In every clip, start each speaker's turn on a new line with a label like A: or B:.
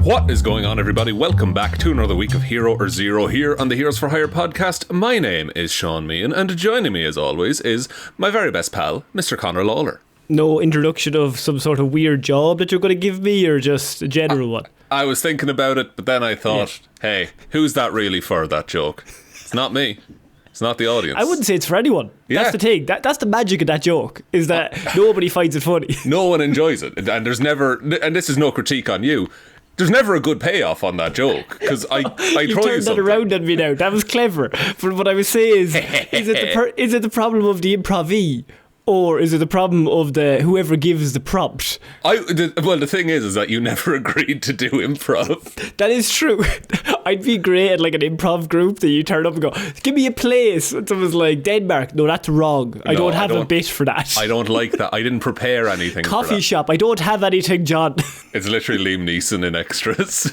A: What is going on, everybody? Welcome back to another week of Hero or Zero here on the Heroes for Hire podcast. My name is Sean Meehan, and joining me as always is my very best pal, Mr. Conor Lawler.
B: No introduction of some sort of weird job that you're going to give me, or just a general one?
A: I was thinking about it, but then I thought, hey, who's that really for, that joke? It's not me. It's not the audience.
B: I wouldn't say it's for anyone.
A: Yeah.
B: That's the thing. That's the magic of that joke, is that nobody finds it funny.
A: No one enjoys it. And there's never, and this is no critique on you, there's never a good payoff on that joke, because I throw you
B: turned that around on me now. That was clever. But what I was saying is it the problem of the improv, or is it the problem of the whoever gives the prompt?
A: The thing is that you never agreed to do improv.
B: That is true. I'd be great at like an improv group that you turn up and go, give me a place. And someone's like, Denmark. No, that's wrong. I don't have a bit for that.
A: I don't like that. I didn't prepare anything.
B: Coffee shop. I don't have anything, John.
A: It's literally Liam Neeson in extras.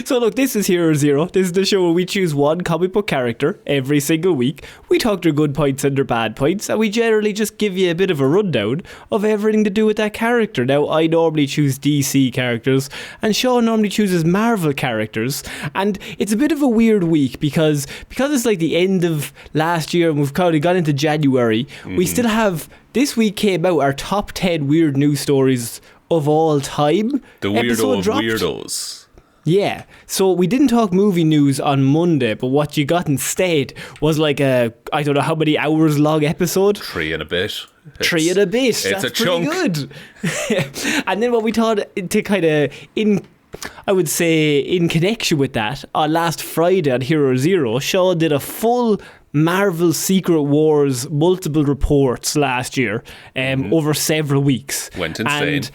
B: So look, this is Hero Zero. This is the show where we choose one comic book character every single week. We talk their good points and their bad points, and we generally just give you a bit of a rundown of everything to do with that character. Now, I normally choose DC characters, and Sean normally chooses Marvel characters, and it's a bit of a weird week because it's like the end of last year and we've kind of gone into January. We still have, this week came out our top 10 weird news stories of all time.
A: The weirdo of weirdos.
B: Yeah, so we didn't talk movie news on Monday, but what you got instead was like a, I don't know how many hours long episode.
A: 3 and a bit.
B: Three and a bit.
A: It's
B: That's
A: a chunk.
B: Good. And then what we thought to kind of I would say in connection with that, on last Friday on Hero Zero, Sean did a full Marvel Secret Wars multiple reports last year over several weeks.
A: Went insane.
B: And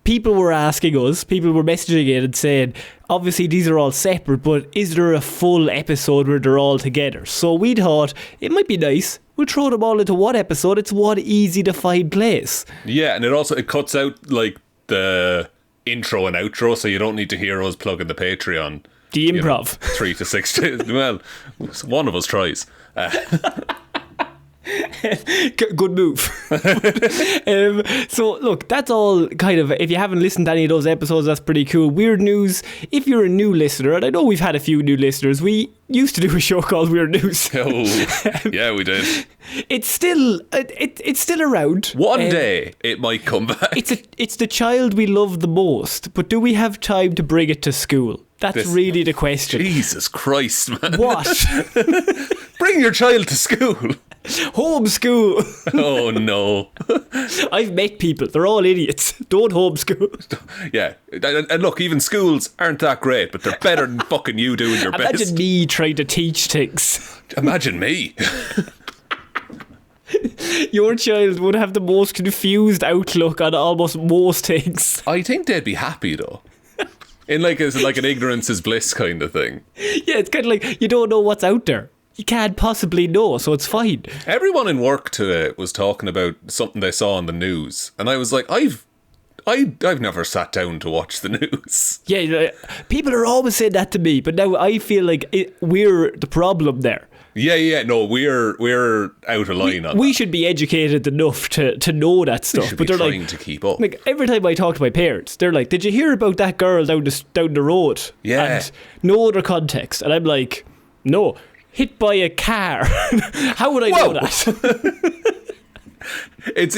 B: people were asking us, people were messaging in and saying, obviously these are all separate, but is there a full episode where they're all together? So we thought it might be nice. We'll throw them all into one episode. It's one easy to find place.
A: Yeah, and it cuts out like the intro and outro, so you don't need to hear us plugging the Patreon.
B: The improv.
A: 3 to 6 days. Well, one of us tries.
B: Good move. So look, that's all kind of, if you haven't listened to any of those episodes, that's pretty cool. Weird news, if you're a new listener, and I know we've had a few new listeners, we used to do a show called Weird News.
A: Oh, yeah, we did.
B: It's still around.
A: One day it might come back.
B: It's the child we love the most, but do we have time to bring it to school? That's really the question.
A: Jesus Christ, man.
B: What?
A: Bring your child to school.
B: Homeschool.
A: Oh no.
B: I've met people, they're all idiots. Don't homeschool.
A: Yeah, and look, even schools aren't that great, but they're better than fucking you doing your best.
B: Imagine me trying to teach things.
A: Imagine me.
B: Your child would have the most confused outlook on almost most things.
A: I think they'd be happy though. In like an ignorance is bliss kind of thing.
B: Yeah, it's kind of like you don't know what's out there. You can't possibly know, so it's fine.
A: Everyone in work today was talking about something they saw on the news, and I was like, I've never sat down to watch the news.
B: Yeah, people are always saying that to me, but now I feel like we're the problem there.
A: Yeah, no, we're out of line on that.
B: We should be educated enough to know that stuff.
A: We should
B: but
A: be
B: they're
A: trying to keep up.
B: Like every time I talk to my parents, they're like, "Did you hear about that girl down the road?"
A: Yeah.
B: And no other context, and I'm like, "No, hit by a car." How would I know that?
A: It's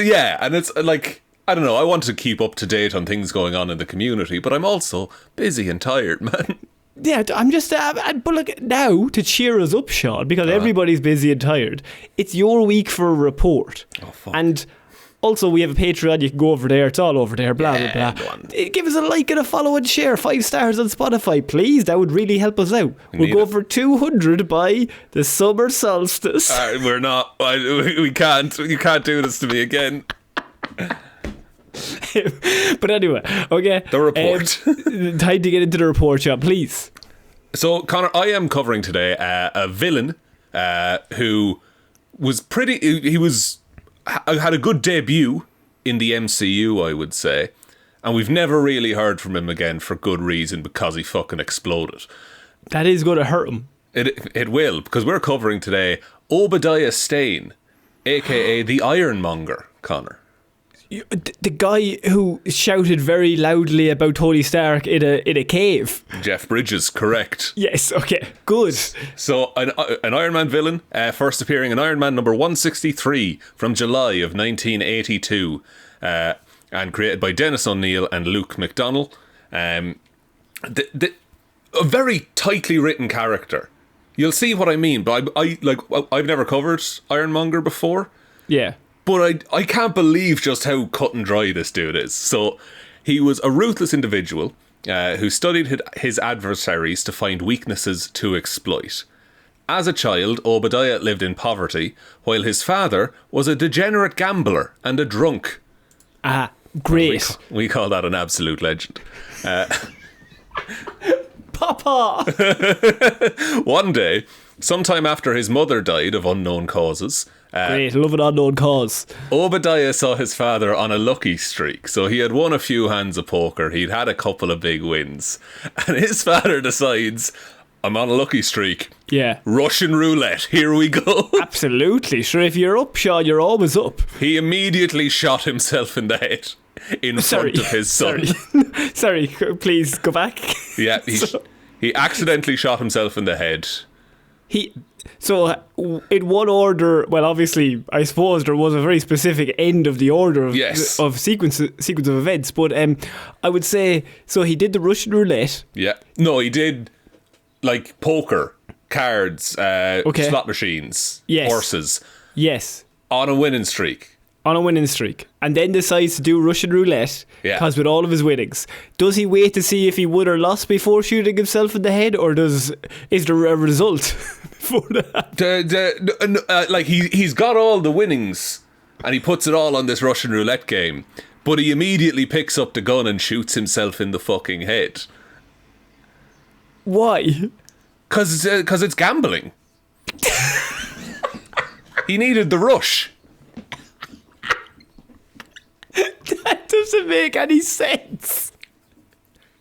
A: like, I don't know. I want to keep up to date on things going on in the community, but I'm also busy and tired, man.
B: Yeah, I'm just, but look, now to cheer us up, Sean, because everybody's busy and tired, it's your week for a report.
A: Oh, fuck.
B: And also, we have a Patreon, you can go over there, it's all over there, blah,
A: Yeah,
B: blah, blah. Give us a like and a follow and share, 5 stars on Spotify, please, that would really help us out. We'll go for 200 by the summer solstice.
A: We're not, we can't, you can't do this to me again.
B: But anyway, okay.
A: The report.
B: Time to get into the report, Sean, please.
A: So, Conor, I am covering today a villain who was had a good debut in the MCU, I would say, and we've never really heard from him again for good reason, because he fucking exploded.
B: That is going to hurt him.
A: It will, because we're covering today Obadiah Stane, aka the Ironmonger, Conor.
B: The guy who shouted very loudly about Tony Stark in a cave.
A: Jeff Bridges, correct.
B: Yes, okay, good.
A: So, an Iron Man villain, first appearing in Iron Man number 163 from July of 1982, and created by Dennis O'Neill and Luke McDonnell. A very tightly written character. You'll see what I mean, but I've never covered Ironmonger before.
B: Yeah.
A: But I can't believe just how cut and dry this dude is. So, he was a ruthless individual who studied his adversaries to find weaknesses to exploit. As a child, Obadiah lived in poverty, while his father was a degenerate gambler and a drunk.
B: Ah, great.
A: We call that an absolute legend.
B: Papa!
A: One day, sometime after his mother died of unknown causes...
B: Great, love an unknown cause.
A: Obadiah saw his father on a lucky streak. So he had won a few hands of poker. He'd had a couple of big wins. And his father decides, I'm on a lucky streak.
B: Yeah.
A: Russian roulette. Here we go.
B: Absolutely. Sure, if you're up, Sean, you're always up.
A: He immediately shot himself in the head in front of his son.
B: Sorry, please go back.
A: Yeah, he accidentally shot himself in the head.
B: So, in one order, well, obviously, I suppose there was a very specific end of the order of sequence of events, but I would say, so he did the Russian roulette.
A: Yeah. No, he did, like, poker, cards, slot machines, horses.
B: Yes.
A: On a winning streak.
B: And then decides to do Russian roulette, because with all of his winnings. Does he wait to see if he won or lost before shooting himself in the head, or is there a result before that?
A: He's got all the winnings, and he puts it all on this Russian roulette game, but he immediately picks up the gun and shoots himself in the fucking head.
B: Why?
A: Because it's gambling. He needed the rush.
B: That doesn't make any sense.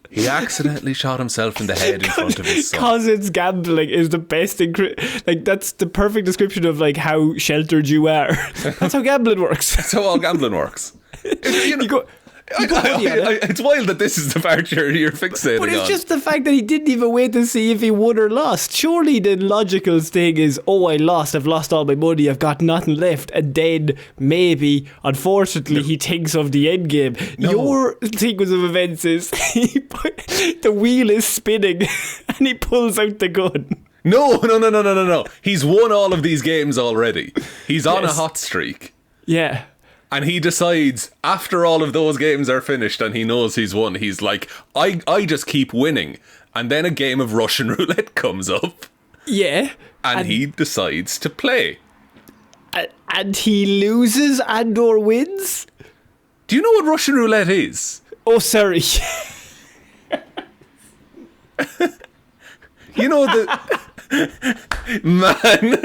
A: He accidentally shot himself in the head in front of his son.
B: Because it's gambling is the best that's the perfect description of like how sheltered you are. That's how gambling works.
A: That's how all gambling works. It's wild that this is the part you're fixating on.
B: But it's just the fact that he didn't even wait to see if he won or lost. Surely the logical thing is, I lost, I've lost all my money, I've got nothing left, and then maybe, unfortunately, he thinks of the end game. No. Your sequence of events is the wheel is spinning and he pulls out the gun.
A: No. He's won all of these games already. He's on a hot streak.
B: Yeah.
A: And he decides, after all of those games are finished and he knows he's won, he's like, I just keep winning. And then a game of Russian roulette comes up.
B: Yeah.
A: And he decides to play.
B: And he loses and or wins?
A: Do you know what Russian roulette is?
B: Oh, sorry.
A: You know Man.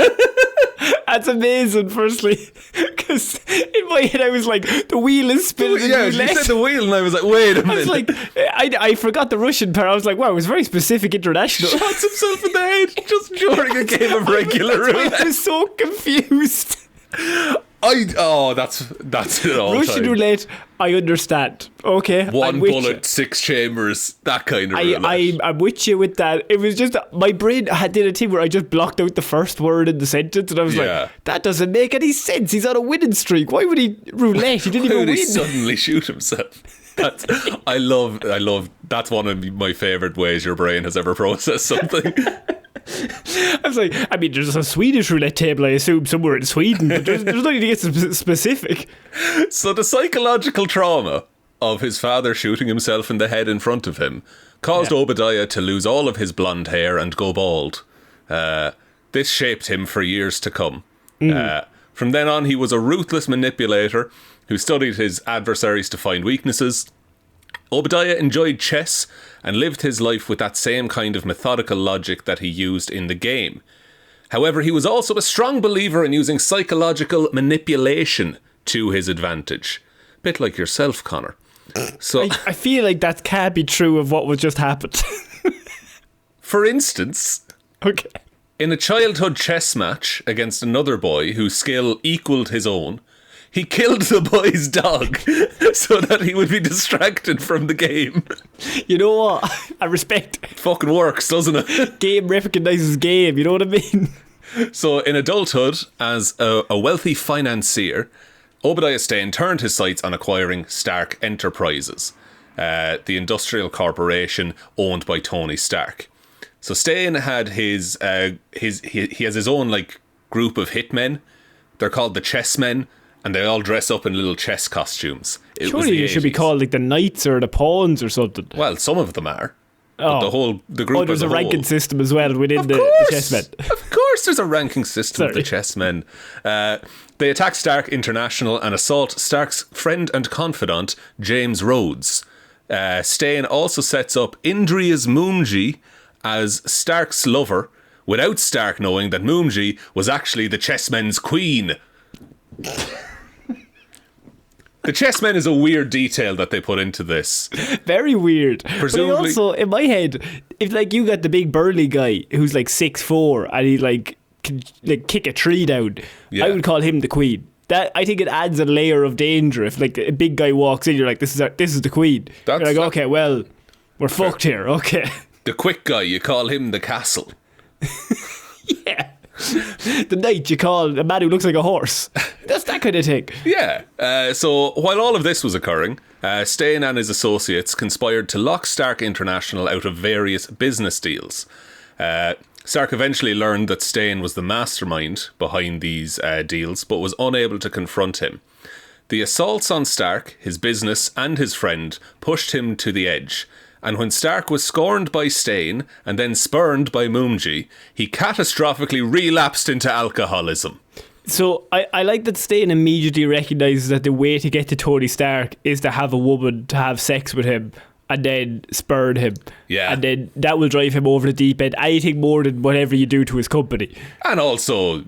B: That's amazing, firstly. Because in my head I was like, the wheel is spinning.
A: Yeah, you said the wheel and I was like, wait a minute.
B: I was like, I forgot the Russian part. I was like, wow, it was very specific international.
A: Shots himself in the head just during a game of regular roulette.
B: I was so confused.
A: That's it all.
B: Russian roulette, I understand. Okay,
A: one bullet, 6 chambers, that kind of roulette.
B: I'm with you with that. It was just my brain did a thing where I just blocked out the first word in the sentence, and I was like, that doesn't make any sense. He's on a winning streak. Why would he roulette? He didn't even win.
A: Why would he suddenly shoot himself? I love. That's one of my favourite ways your brain has ever processed something.
B: I was like, there's a Swedish roulette table, I assume, somewhere in Sweden, but there's nothing to get specific.
A: So the psychological trauma of his father shooting himself in the head in front of him caused Obadiah to lose all of his blonde hair and go bald. This shaped him for years to come. From then on, he was a ruthless manipulator who studied his adversaries to find weaknesses. Obadiah enjoyed chess and lived his life with that same kind of methodical logic that he used in the game. However, he was also a strong believer in using psychological manipulation to his advantage. Bit like yourself, Conor. So
B: I feel like that can't be true of what was just happened.
A: For instance,
B: okay,
A: in a childhood chess match against another boy whose skill equaled his own, He killed the boy's dog so that he would be distracted from the game.
B: You know what? I respect it.
A: Fucking works, doesn't it?
B: Game recognises game, you know what I mean?
A: So in adulthood, as a wealthy financier, Obadiah Stane turned his sights on acquiring Stark Enterprises, the industrial corporation owned by Tony Stark. So Stane had he has his own like group of hitmen. They're called the Chessmen, and they all dress up in little chess costumes.
B: Surely they should be called like the Knights or the Pawns or something.
A: Well, some of them are.
B: Oh.
A: But the group
B: there's
A: as
B: a ranking system as well within the chessmen.
A: Of course there's a ranking system of the chessmen. They attack Stark International and assault Stark's friend and confidant, James Rhodes. Stane also sets up Indria's Moomji as Stark's lover, without Stark knowing that Moomji was actually the chessmen's queen. The chessmen is a weird detail that they put into this.
B: Very weird.
A: Presumably,
B: but also, in my head, if like you got the big burly guy who's like 6'4" and he like can like kick a tree down, I would call him the queen. That I think it adds a layer of danger. If like a big guy walks in, you're like, this is the queen. You're like, okay, well, we're fucked here. Okay.
A: The quick guy, you call him the castle.
B: Yeah. The knight, you call a man who looks like a horse. That's that kind of thing.
A: Yeah. So while all of this was occurring, Stane and his associates conspired to lock Stark International out of various business deals. Stark eventually learned that Stane was the mastermind behind these deals, but was unable to confront him. The assaults on Stark, his business, and his friend pushed him to the edge. And when Stark was scorned by Stane and then spurned by Moomji, he catastrophically relapsed into alcoholism.
B: So I like that Stane immediately recognises that the way to get to Tony Stark is to have a woman to have sex with him and then spurn him.
A: Yeah.
B: And then that will drive him over the deep end. Anything more than whatever you do to his company.
A: And also,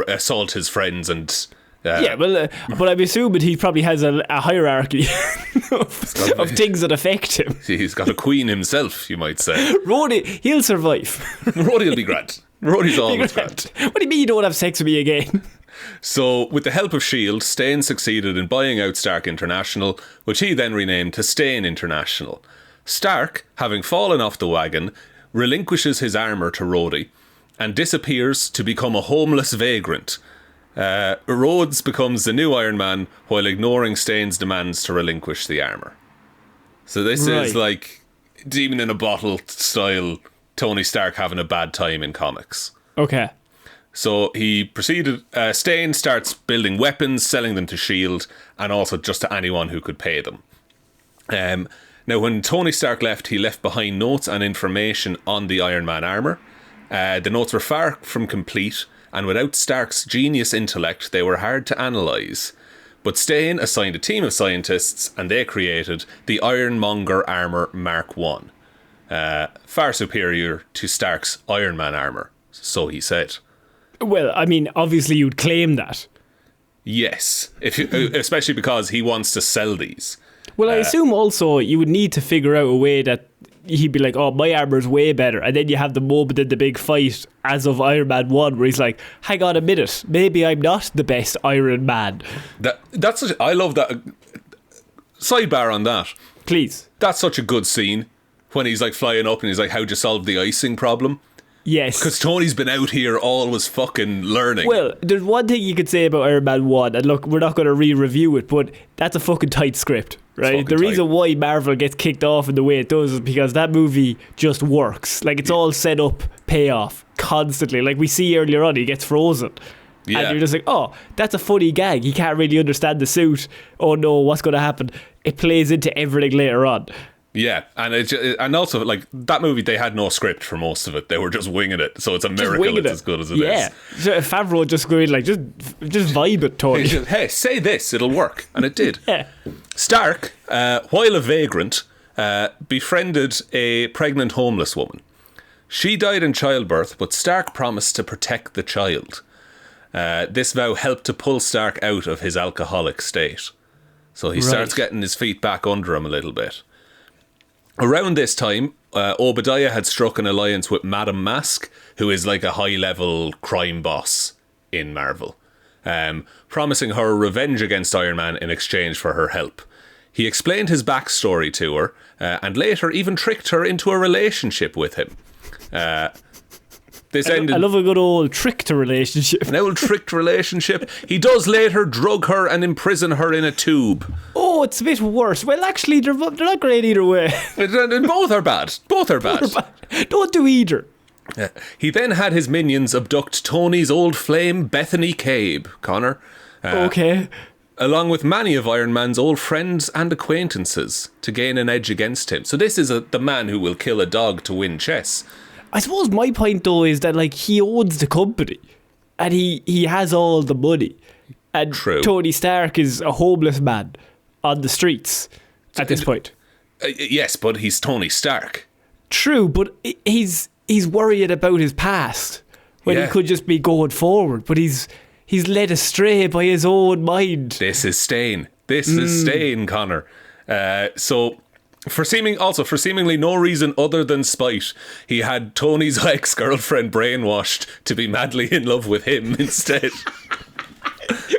A: assault his friends and...
B: but I'm assuming he probably has a hierarchy of things that affect him.
A: He's got a queen himself, you might say.
B: Rhodey, he'll survive.
A: Rhodey will be grand. Rhodey's always grand.
B: What do you mean you don't have sex with me again?
A: So, with the help of S.H.I.E.L.D., Stane succeeded in buying out Stark International, which he then renamed to Stane International. Stark, having fallen off the wagon, relinquishes his armour to Rhodey and disappears to become a homeless vagrant. Rhodes becomes the new Iron Man while ignoring Stane's demands to relinquish the armour. So this is like Demon in a Bottle style Tony Stark having a bad time in comics.
B: Okay.
A: So he proceeded, Stane starts building weapons, selling them to S.H.I.E.L.D. and also just to anyone who could pay them. Now when Tony Stark left, he left behind notes and information on the Iron Man armour. The notes were far from complete, and without Stark's genius intellect, they were hard to analyse. But Stane assigned a team of scientists, and they created the Ironmonger armour Mark I, far superior to Stark's Iron Man armour, so he said.
B: Well, I mean, obviously you'd claim that.
A: Yes, especially because he wants to sell these.
B: Well, I assume also you would need to figure out a way that he'd be like, oh, my armour's way better. And then you have the moment in the big fight as of Iron Man 1 where he's like, hang on a minute, maybe I'm not the best Iron Man.
A: I love that. Sidebar on that.
B: Please.
A: That's such a good scene when he's like flying up and he's like, how'd you solve the icing problem?
B: Yes.
A: Because Tony's been out here always fucking learning.
B: Well, there's one thing you could say about Iron Man 1, and look, we're not going to re-review it, but that's a fucking tight script, right? The reason why Marvel gets kicked off in the way it does is because that movie just works. Like, it's all set up, payoff, constantly. Like we see earlier on, he gets frozen. Yeah. And you're just like, oh, that's a funny gag. He can't really understand the suit. Oh no, what's going to happen? It plays into everything later on.
A: Yeah, and also, like, that movie, they had no script for most of it. They were just winging it, so it's a miracle it's as good as it is.
B: Yeah, so Favreau just going, like, just vibe it, Tony.
A: Hey, say this, it'll work. And it did.
B: Yeah.
A: Stark, while a vagrant, befriended a pregnant homeless woman. She died in childbirth, but Stark promised to protect the child. This vow helped to pull Stark out of his alcoholic state. So he starts getting his feet back under him a little bit. Around this time, Obadiah had struck an alliance with Madame Mask, who is like a high-level crime boss in Marvel. promising her revenge against Iron Man in exchange for her help. He explained his backstory to her, and later even tricked her into a relationship with him. This ended.
B: I love a good old tricked relationship.
A: An old tricked relationship. He does later drug her and imprison her in a tube.
B: Oh, it's a bit worse. Well, actually, they're not great either way.
A: And both are bad. Both are bad.
B: Don't do either.
A: He then had his minions abduct Tony's old flame, Bethany Cabe, Connor.
B: Okay.
A: Along with many of Iron Man's old friends and acquaintances to gain an edge against him. So this is the man who will kill a dog to win chess.
B: I suppose my point though is that like he owns the company and he has all the money. And
A: True.
B: Tony Stark is a homeless man on the streets at this point.
A: Yes, but he's Tony Stark.
B: True, but he's worried about his past when he could just be going forward, but he's led astray by his own mind.
A: This is Stane. This is Stane, Connor. So, for seemingly no reason other than spite, he had Tony's ex-girlfriend brainwashed to be madly in love with him instead.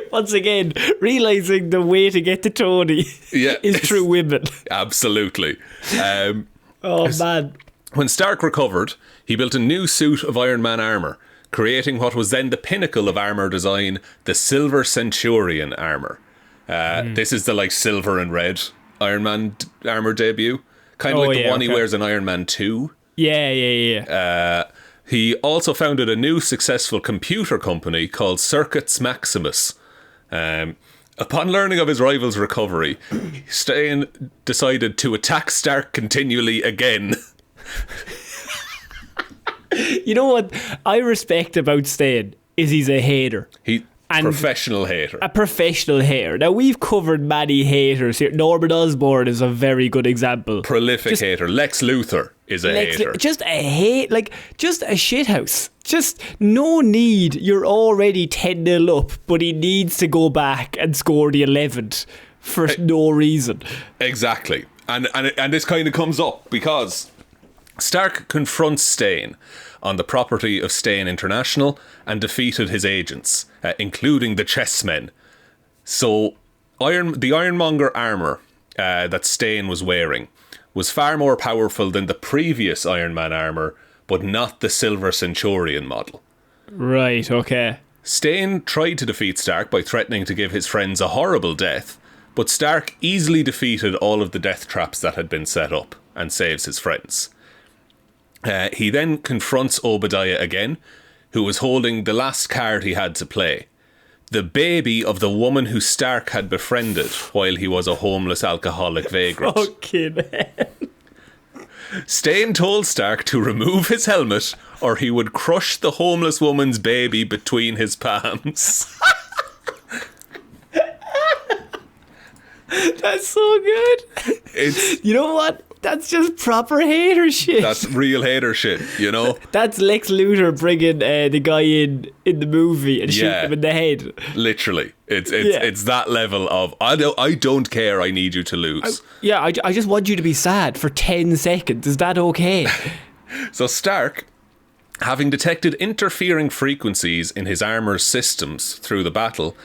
B: Once again, realising the way to get to Tony is through women.
A: Absolutely.
B: Oh, man.
A: When Stark recovered, he built a new suit of Iron Man armour, creating what was then the pinnacle of armour design, the Silver Centurion armour. This is the like silver and red Iron Man armour debut. Kind of like the one he wears in Iron Man 2.
B: Yeah.
A: He also founded a new successful computer company called Circuits Maximus. Upon learning of his rival's recovery, Stane decided to attack Stark continually again.
B: You know what I respect about Stane is he's a hater.
A: Professional hater.
B: A professional hater. Now, we've covered many haters here. Norman Osborn is a very good example.
A: Prolific hater. Lex Luthor is a hater.
B: Just a shithouse. Just no need. You're already 10-0 up, but he needs to go back and score the 11th for no reason.
A: Exactly. And this kind of comes up because Stark confronts Stane on the property of Stane International and defeated his agents, including the chessmen. So the Ironmonger armour that Stane was wearing was far more powerful than the previous Iron Man armour, but not the Silver Centurion model.
B: Right, okay.
A: Stane tried to defeat Stark by threatening to give his friends a horrible death, but Stark easily defeated all of the death traps that had been set up and saves his friends. He then confronts Obadiah again, who was holding the last card he had to play. The baby of the woman who Stark had befriended while he was a homeless alcoholic vagrant.
B: Fucking hell.
A: Stane told Stark to remove his helmet or he would crush the homeless woman's baby between his palms.
B: That's so good. You know what? That's just proper hater shit.
A: That's real hater shit, you know?
B: That's Lex Luthor bringing the guy in the movie and shooting him in the head.
A: Literally. It's that level of, I don't care, I need you to lose.
B: I just want you to be sad for 10 seconds. Is that okay?
A: So Stark, having detected interfering frequencies in his armour's systems through the battle,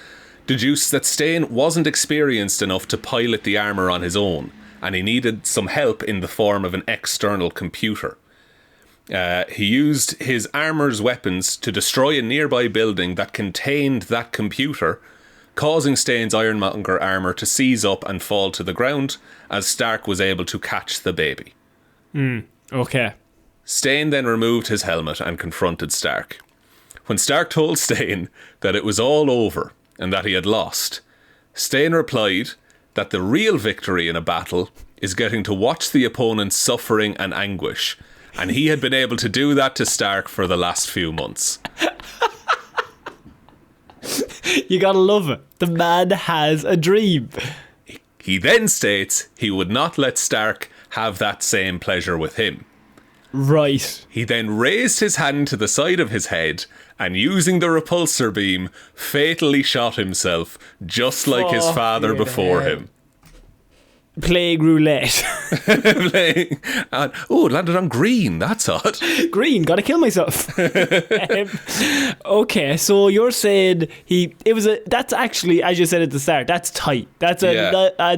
A: deduced that Stane wasn't experienced enough to pilot the armour on his own, and he needed some help in the form of an external computer. He used his armour's weapons to destroy a nearby building that contained that computer, causing Stane's Ironmonger armour to seize up and fall to the ground, as Stark was able to catch the baby.
B: Okay.
A: Stane then removed his helmet and confronted Stark. When Stark told Stane that it was all over and that he had lost, Stane replied that the real victory in a battle is getting to watch the opponent's suffering and anguish, and he had been able to do that to Stark for the last few months.
B: You gotta love it. The man has a dream.
A: He then states he would not let Stark have that same pleasure with him.
B: Right.
A: He then raised his hand to the side of his head and, using the repulsor beam, fatally shot himself, just like his father before him.
B: Playing roulette.
A: Playing, and it landed on green. That's odd.
B: Green, gotta kill myself. Okay, so you're saying that's actually, as you said at the start, that's tight. That's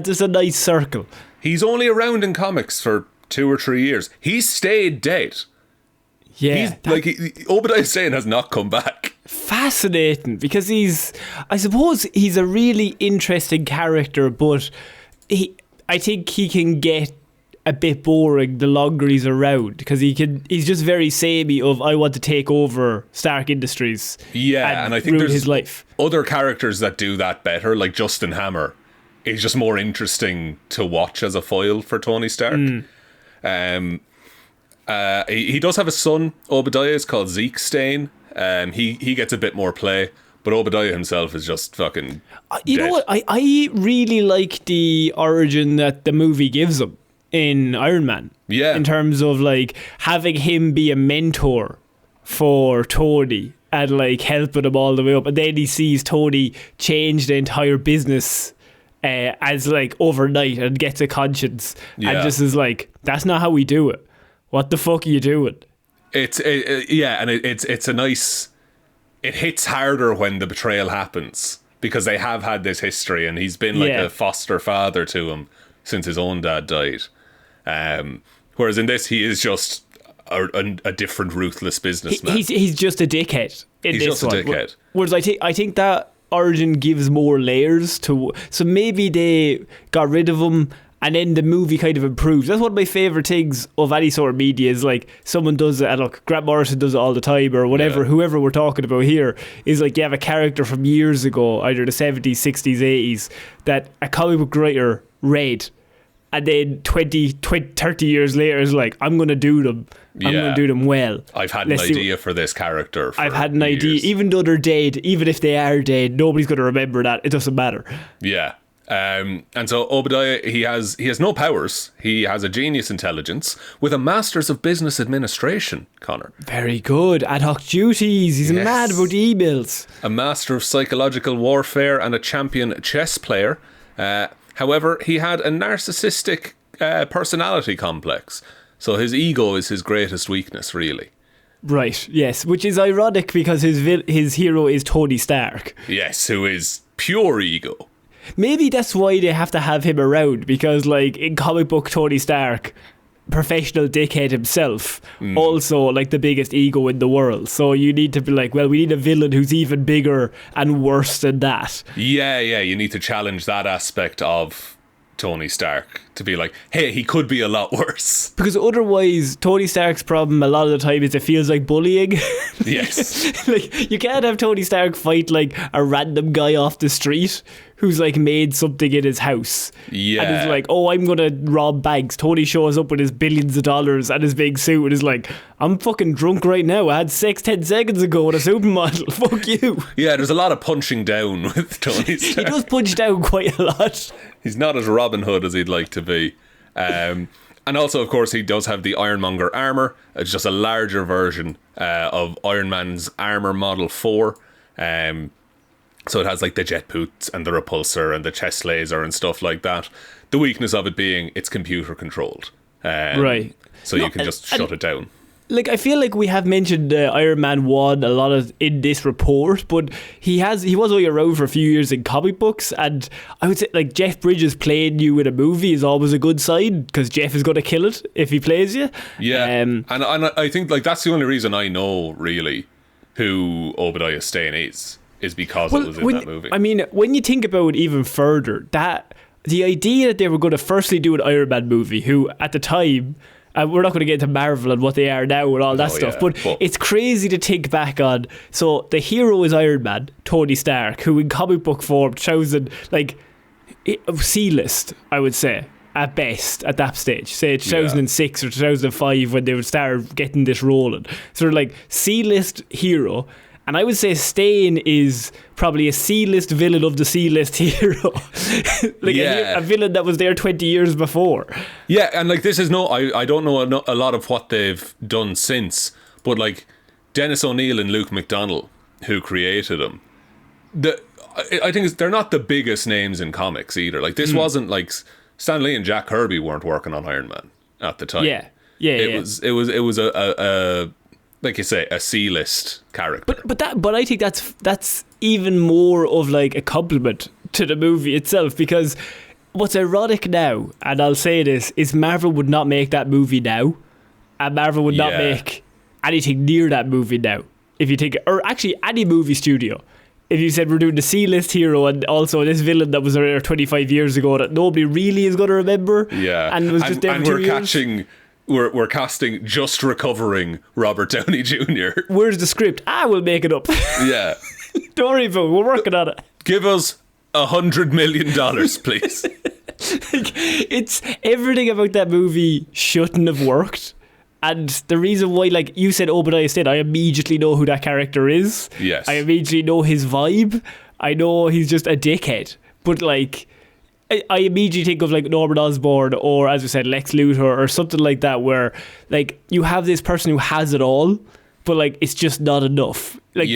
B: just a nice circle.
A: He's only around in comics for 2 or 3 years. He's stayed dead.
B: Yeah,
A: Obadiah Stane has not come back.
B: Fascinating, because I suppose he's a really interesting character, but I think he can get a bit boring the longer he's around, because he's just very samey of, I want to take over Stark Industries.
A: Yeah, and I think there's
B: his life.
A: Other characters that do that better, like Justin Hammer is just more interesting to watch as a foil for Tony Stark. He does have a son, Obadiah, is called Zeke Stane. He gets a bit more play, but Obadiah himself is just fucking
B: you
A: dead.
B: know what, I really like the origin that the movie gives him in Iron Man.
A: Yeah.
B: In terms of like having him be a mentor for Tony and like helping him all the way up, and then he sees Tony change the entire business as like overnight and gets a conscience and just is like, that's not how we do it. What the fuck are you doing? It's
A: a nice. It hits harder when the betrayal happens, because they have had this history, and he's been like a foster father to him since his own dad died. Whereas in this, he is just a different ruthless businessman.
B: He's just a dickhead.
A: He's just a dickhead.
B: Whereas I think that origin gives more layers to. So maybe they got rid of him, and then the movie kind of improves. That's one of my favourite things of any sort of media, is like someone does it, and look, Grant Morrison does it all the time, or whatever, whoever we're talking about here, is like you have a character from years ago, either the 70s, 60s, 80s, that a comic book writer read, and then 20, 30 years later is like, I'm going to do them. I'm going to do them well.
A: I've had an idea for this character for
B: I've had an
A: years.
B: idea. Even though they're dead, even if they are dead, nobody's going to remember that. It doesn't matter.
A: Yeah. And so Obadiah, he has no powers. He has a genius intelligence with a Masters of Business Administration, Conor.
B: Very good. Ad hoc duties. He's mad about the emails.
A: A master of psychological warfare and a champion chess player. However, he had a narcissistic personality complex. So his ego is his greatest weakness, really.
B: Right, yes. Which is ironic, because his hero is Tony Stark.
A: Yes, who is pure ego.
B: Maybe that's why they have to have him around, because like in comic book Tony Stark, professional dickhead himself, also like the biggest ego in the world. So you need to be like, well, we need a villain who's even bigger and worse than that.
A: Yeah, you need to challenge that aspect of Tony Stark to be like, hey, he could be a lot worse.
B: Because otherwise, Tony Stark's problem a lot of the time is it feels like bullying.
A: Yes.
B: Like, you can't have Tony Stark fight like a random guy off the street who's like made something in his house.
A: Yeah.
B: And is like, oh, I'm gonna rob banks. Tony shows up with his billions of dollars and his big suit and is like, I'm fucking drunk right now. I had sex 10 seconds ago with a supermodel. Fuck you.
A: Yeah, there's a lot of punching down with Tony Stark.
B: He does punch down quite a lot.
A: He's not as Robin Hood as he'd like to be. And also, of course, he does have the Ironmonger armour. It's just a larger version of Iron Man's armour Model 4. So it has like the jet boots and the repulsor and the chest laser and stuff like that. The weakness of it being it's computer controlled.
B: Right.
A: So you can just shut it down.
B: Like, I feel like we have mentioned Iron Man 1 a lot in this report, but he was only around for a few years in comic books, and I would say like Jeff Bridges playing you in a movie is always a good sign, because Jeff is going to kill it if he plays you.
A: Yeah, and I think like that's the only reason I know really who Obadiah Stane is because it was in that movie.
B: I mean, when you think about it even further, that the idea that they were going to firstly do an Iron Man movie, who at the time, we're not going to get into Marvel and what they are now and all that stuff, but it's crazy to think back on. So the hero is Iron Man, Tony Stark, who in comic book form chosen like C-list, I would say, at best at that stage. Say 2006 or 2005 when they would start getting this rolling. So they're like C-list hero. And I would say Stane is probably a C-list villain of the C-list hero. A villain that was there 20 years before. Yeah,
A: and like this is I don't know a lot of what they've done since, but like Dennis O'Neil and Luke McDonnell, who created him, I think they're not the biggest names in comics either. Like this wasn't like Stan Lee and Jack Kirby weren't working on Iron Man at the time. It was a like you say, a C-list character.
B: But I think that's even more of like a compliment to the movie itself, because what's ironic now, and I'll say this, is Marvel would not make that movie now, and Marvel would not make anything near that movie now. If you think, or actually any movie studio, if you said we're doing the C-list hero and also this villain that was there 25 years ago that nobody really is going to remember, and was just there for 2 years.
A: We're casting just recovering Robert Downey Jr.
B: Where's the script? We'll make it up.
A: Yeah.
B: Don't worry about it. We're working on it.
A: Give us $100 million, please.
B: It's everything about that movie shouldn't have worked. And the reason why, like you said, Obadiah Stane, I immediately know who that character is.
A: Yes.
B: I immediately know his vibe. I know he's just a dickhead. But like, I immediately think of like Norman Osborn or, as we said, Lex Luthor or something like that, where like you have this person who has it all, but like it's just not enough. Like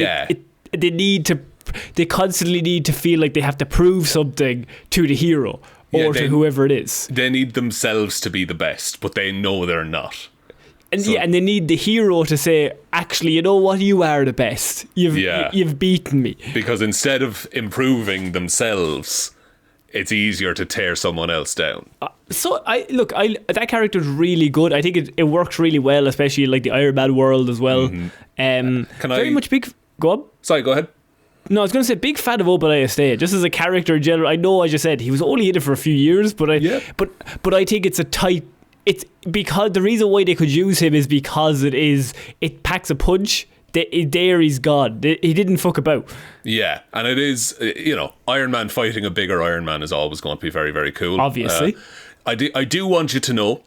B: they constantly need to feel like they have to prove something to the hero or to whoever it is.
A: They need themselves to be the best, but they know they're not.
B: And and they need the hero to say, actually, you know what, you are the best. You've beaten me.
A: Because instead of improving themselves, it's easier to tear someone else down.
B: That character's really good. I think it works really well, especially in like the Iron Man world as well. Go on.
A: Sorry, go ahead.
B: No, I was going to say, big fan of Obadiah Stane, just as a character in general. I know I just said he was only in it for a few years, but I think it's a tight. It's because the reason why they could use him is because it packs a punch. There he's gone. He didn't fuck about.
A: Yeah, and it is, Iron Man fighting a bigger Iron Man is always going to be very, very cool.
B: Obviously.
A: I do want you to know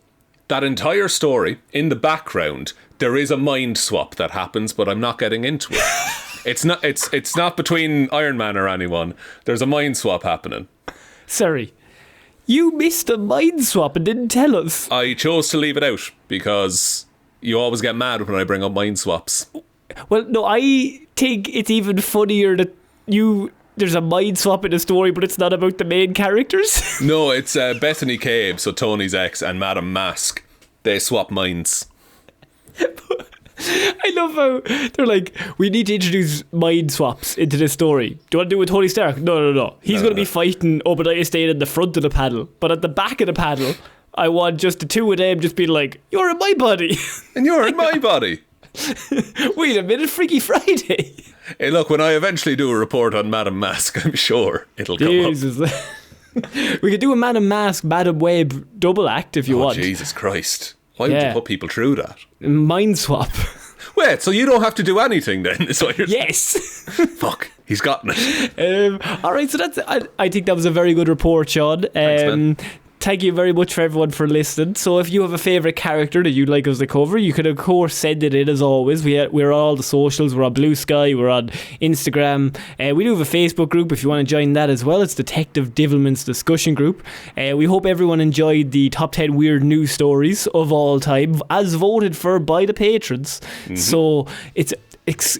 A: that entire story, in the background, there is a mind swap that happens, but I'm not getting into it. It's not between Iron Man or anyone. There's a mind swap happening.
B: Sorry. You missed a mind swap and didn't tell us.
A: I chose to leave it out because you always get mad when I bring up mind swaps.
B: Well, no, I think it's even funnier that there's a mind swap in the story, but it's not about the main characters.
A: No, it's Bethany Cave, so Tony's ex, and Madame Mask. They swap minds.
B: I love how they're like, we need to introduce mind swaps into this story. Do you want to do it with Tony Stark? No. He's going to be fighting Obadiah Stane in the front of the panel, but at the back of the panel, I want just the two of them just being like, you're in my body.
A: And you're in my body.
B: Wait a minute, Freaky Friday.
A: Hey, look, when I eventually do a report on Madame Mask, I'm sure it'll come up.
B: We could do a Madame Mask, Madame Web double act if you want.
A: Jesus Christ. Why would you put people through that?
B: Mind swap.
A: Wait, so you don't have to do anything then? Is what you're
B: yes.
A: Fuck, he's gotten it.
B: Alright, so that's. I think that was a very good report, Sean.
A: Thanks, man.
B: Thank you very much for everyone for listening. So if you have a favourite character that you'd like us to cover, you can of course send it in as always. We're on all the socials. We're on Blue Sky. We're on Instagram. We do have a Facebook group if you want to join that as well. It's Detective Divilment's discussion group. We hope everyone enjoyed the top 10 weird news stories of all time as voted for by the patrons. Mm-hmm. So it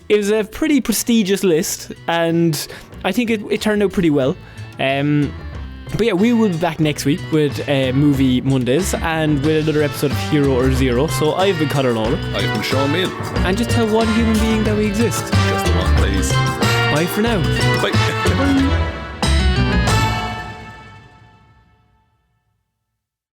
B: was a pretty prestigious list, and I think it turned out pretty well. But yeah, we will be back next week with Movie Mondays and with another episode of Hero or Zero. So I've been Conor and Lorraine.
A: I've been Shaun Meehan.
B: And just tell one human being that we exist.
A: Just the one, please.
B: Bye for now.
A: Bye.